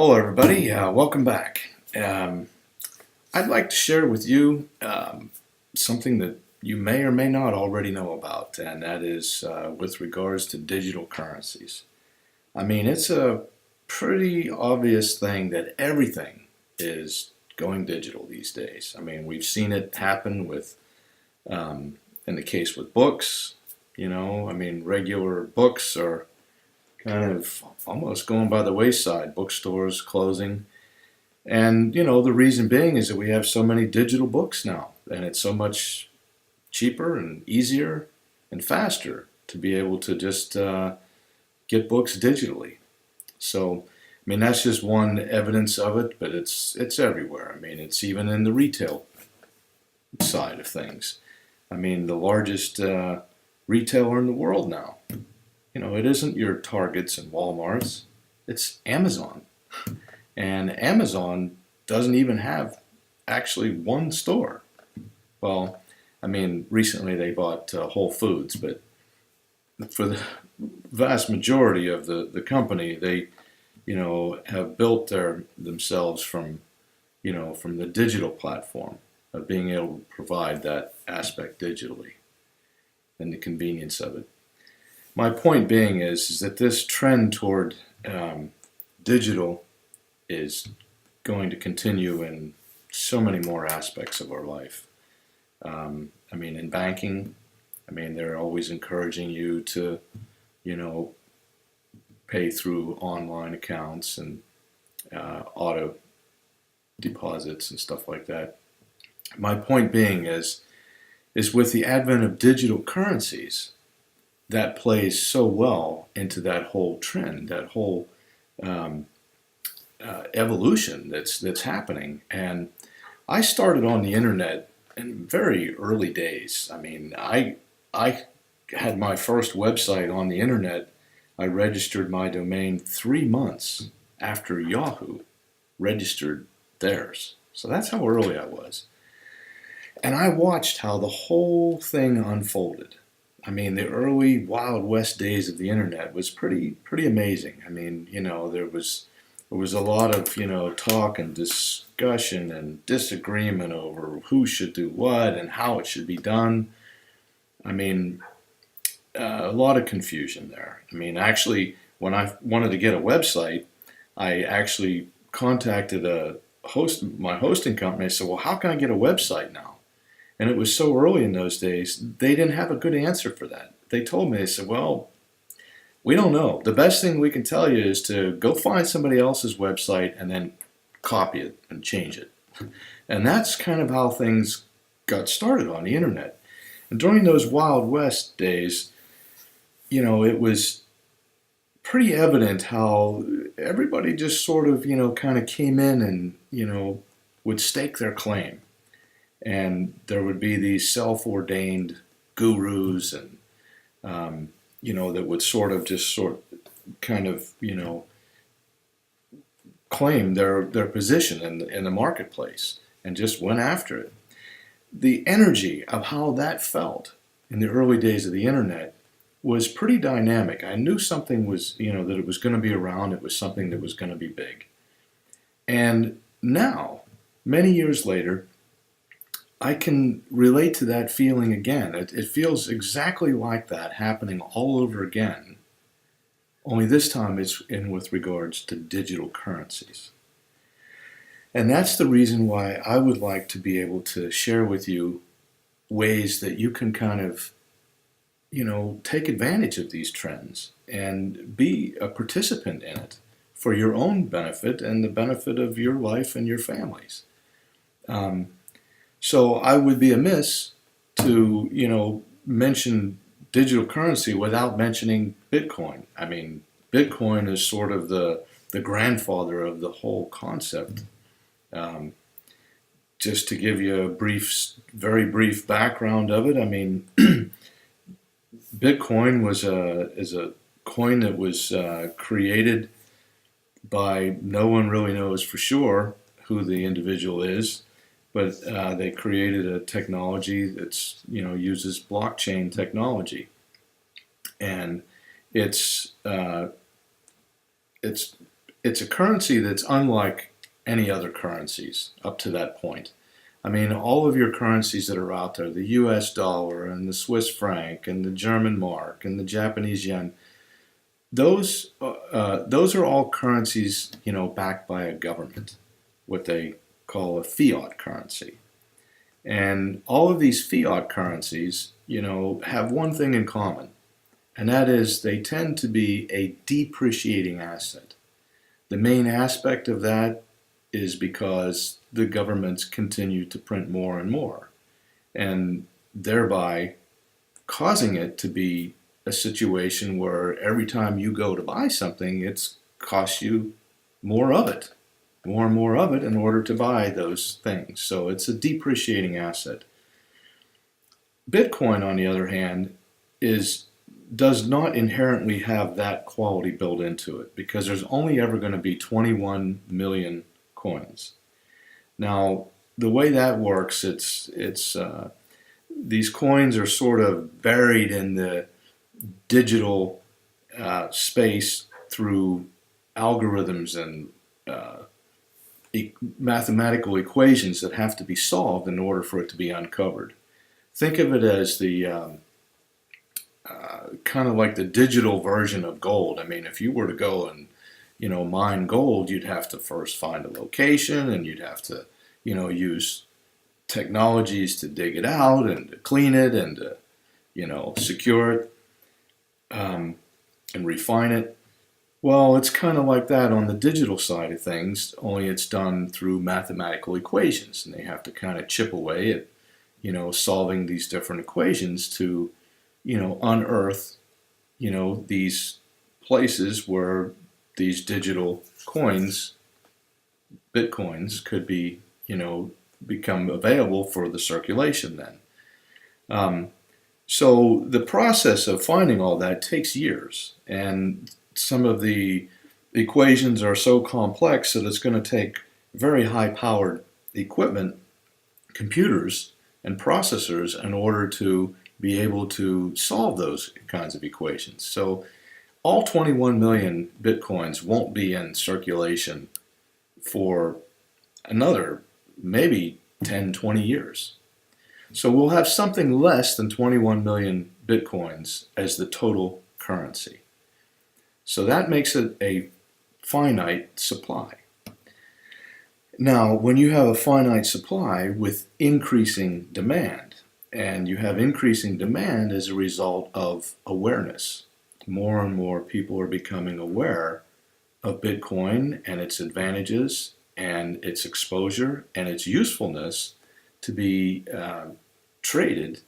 Hello, everybody. Welcome back. I'd like to share with you something that you may or may not already know about, and that is with regards to digital currencies. I mean, it's a pretty obvious thing that everything is going digital these days. I mean, we've seen it happen in the case with books. I mean, regular books are kind of almost going by the wayside, bookstores closing. And, the reason being is that we have so many digital books now, and it's so much cheaper and easier and faster to be able to just get books digitally. So, I mean, that's just one evidence of it, but it's everywhere. I mean, it's even in the retail side of things. I mean, the largest retailer in the world now. It isn't your Targets and Walmarts, it's Amazon. And Amazon doesn't even have actually one store. Well, I mean, recently they bought Whole Foods, but for the vast majority of the company, they, have built themselves from the digital platform of being able to provide that aspect digitally and the convenience of it. My point being is that this trend toward digital is going to continue in so many more aspects of our life. I mean, in banking, I mean, they're always encouraging you to, pay through online accounts and auto deposits and stuff like that. My point being is with the advent of digital currencies, that plays so well into that whole trend, that whole evolution that's happening. And I started on the internet in very early days. I mean, I had my first website on the internet. I registered my domain 3 months after Yahoo registered theirs. So that's how early I was. And I watched how the whole thing unfolded. I mean, the early Wild West days of the internet was pretty amazing. I mean, there was a lot of, talk and discussion and disagreement over who should do what and how it should be done. I mean, a lot of confusion there. I mean, actually, when I wanted to get a website, I actually contacted my hosting company. I said, well, how can I get a website now? And it was so early in those days, they didn't have a good answer for that. They told me, they said, well, we don't know. The best thing we can tell you is to go find somebody else's website and then copy it and change it. And that's kind of how things got started on the internet. And during those Wild West days, it was pretty evident how everybody just sort of, kind of came in and, would stake their claim. And there would be these self-ordained gurus and, that would sort of claim their position in the marketplace and just went after it. The energy of how that felt in the early days of the internet was pretty dynamic. I knew something was, that it was going to be around. It was something that was going to be big. And now, many years later, I can relate to that feeling again. It feels exactly like that happening all over again, only this time it's in with regards to digital currencies. And that's the reason why I would like to be able to share with you ways that you can kind of, take advantage of these trends and be a participant in it for your own benefit and the benefit of your life and your families. So I would be amiss to, mention digital currency without mentioning Bitcoin. I mean, Bitcoin is sort of the grandfather of the whole concept. Just to give you a very brief background of it, I mean, Bitcoin is a coin that was created by, no one really knows for sure who the individual is, but they created a technology that's, uses blockchain technology. And it's it's a currency that's unlike any other currencies up to that point. I mean, all of your currencies that are out there, the US dollar and the Swiss franc and the German mark and the Japanese yen, those are all currencies, backed by a government, what they call a fiat currency. And all of these fiat currencies, have one thing in common, and that is they tend to be a depreciating asset. The main aspect of that is because the governments continue to print more and more, and thereby causing it to be a situation where every time you go to buy something, it's costs you more of it, more and more of it in order to buy those things. So it's a depreciating asset. Bitcoin, on the other hand, is does not inherently have that quality built into it because there's only ever going to be 21 million coins. Now, the way that works, it's these coins are sort of buried in the digital space through algorithms and mathematical equations that have to be solved in order for it to be uncovered. Think of it as the kind of like the digital version of gold. I mean, if you were to go and mine gold, you'd have to first find a location, and you'd have to use technologies to dig it out and to clean it and to secure it, and refine it. Well, it's kind of like that on the digital side of things, only it's done through mathematical equations, and they have to kind of chip away at solving these different equations to unearth these places where these digital coins, bitcoins, could be become available for the circulation then. So the process of finding all that takes years, and some of the equations are so complex that it's going to take very high-powered equipment, computers, and processors in order to be able to solve those kinds of equations. So all 21 million bitcoins won't be in circulation for another maybe 10, 20 years. So we'll have something less than 21 million bitcoins as the total currency. So that makes it a finite supply. Now, when you have a finite supply with increasing demand, and you have increasing demand as a result of awareness, more and more people are becoming aware of Bitcoin and its advantages and its exposure and its usefulness to be traded,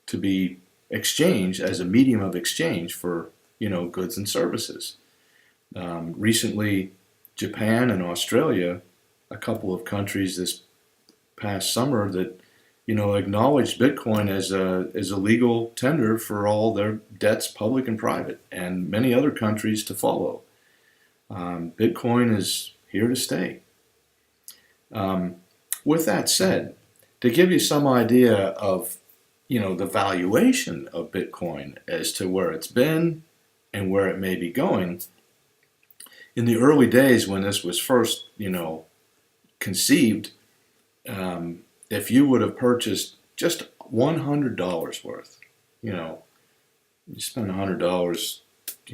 to be exchanged as a medium of exchange for goods and services. Recently, Japan and Australia, a couple of countries this past summer that acknowledged Bitcoin as a legal tender for all their debts, public and private, and many other countries to follow. Bitcoin is here to stay. With that said, to give you some idea of the valuation of Bitcoin as to where it's been and where it may be going, in the early days when this was first conceived, if you would have purchased just $100 worth, you spend $100,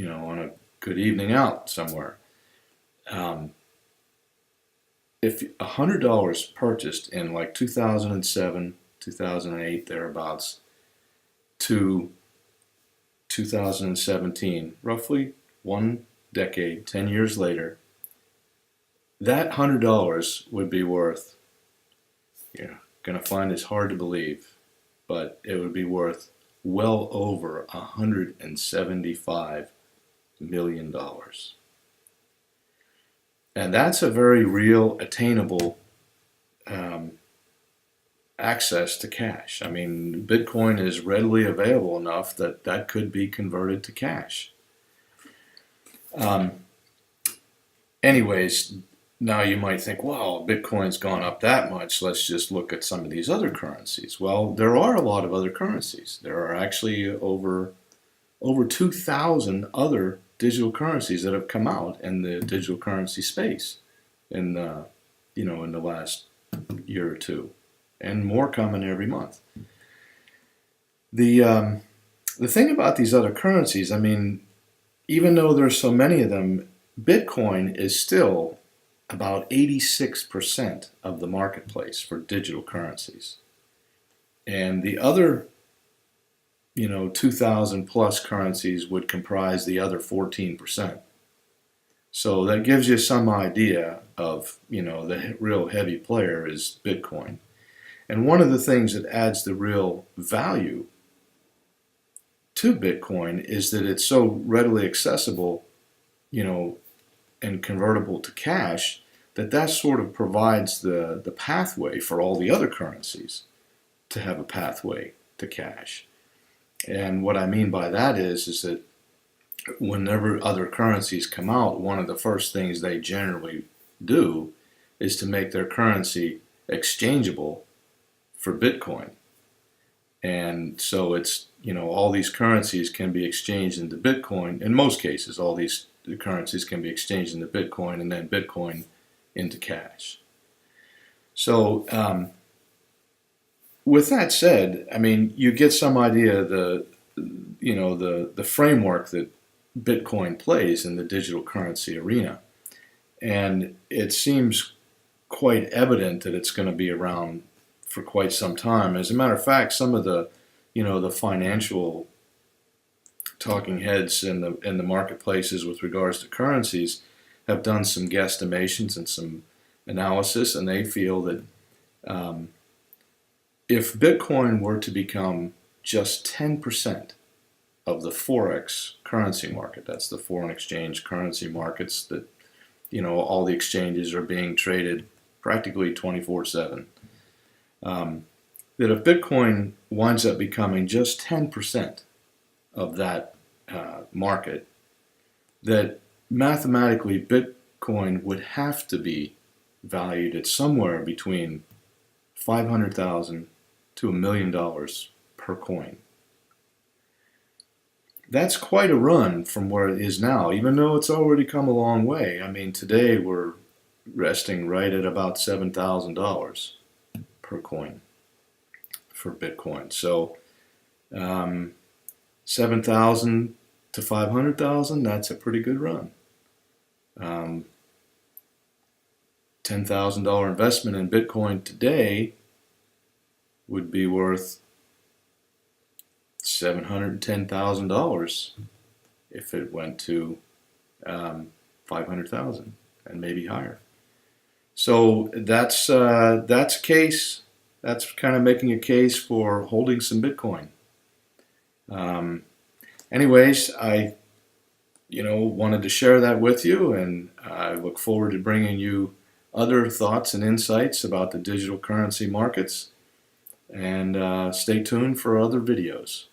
on a good evening out somewhere. If $100 purchased in like 2007, 2008, thereabouts, to 2017, roughly one decade, 10 years later, that $100 would be worth, going to find it's hard to believe, but it would be worth well over $175 million. And that's a very real, attainable access to cash. I mean, Bitcoin is readily available enough that that could be converted to cash. Anyways, now you might think, well, Bitcoin's gone up that much. Let's just look at some of these other currencies. Well, there are a lot of other currencies. There are actually over 2,000 other digital currencies that have come out in the digital currency space in in the last year or two, and more coming every month. The the thing about these other currencies, I mean, even though there's so many of them, Bitcoin is still about 86% of the marketplace for digital currencies. And the other, 2,000 plus currencies would comprise the other 14%. So that gives you some idea of, the real heavy player is Bitcoin. And one of the things that adds the real value to Bitcoin is that it's so readily accessible, and convertible to cash, that sort of provides the pathway for all the other currencies to have a pathway to cash. And what I mean by that is that whenever other currencies come out, one of the first things they generally do is to make their currency exchangeable for Bitcoin. And so it's, all these currencies can be exchanged into Bitcoin. In most cases, all these currencies can be exchanged into Bitcoin and then Bitcoin into cash. So with that said, I mean, you get some idea of the framework that Bitcoin plays in the digital currency arena. And it seems quite evident that it's going to be around for quite some time. As a matter of fact, some of the financial talking heads in the marketplaces with regards to currencies have done some guesstimations and some analysis, and they feel that if Bitcoin were to become just 10% of the Forex currency market, that's the foreign exchange currency markets that, all the exchanges are being traded practically 24/7. That if Bitcoin winds up becoming just 10% of that market, that mathematically Bitcoin would have to be valued at somewhere between $500,000 to $1 million per coin. That's quite a run from where it is now, even though it's already come a long way. I mean, today we're resting right at about $7,000 per coin for Bitcoin. So 7,000 to 500,000, that's a pretty good run. $10,000 investment in Bitcoin today would be worth $710,000 if it went to 500,000 and maybe higher. So that's a case. That's kind of making a case for holding some Bitcoin. Anyways, I wanted to share that with you, and I look forward to bringing you other thoughts and insights about the digital currency markets. And stay tuned for other videos.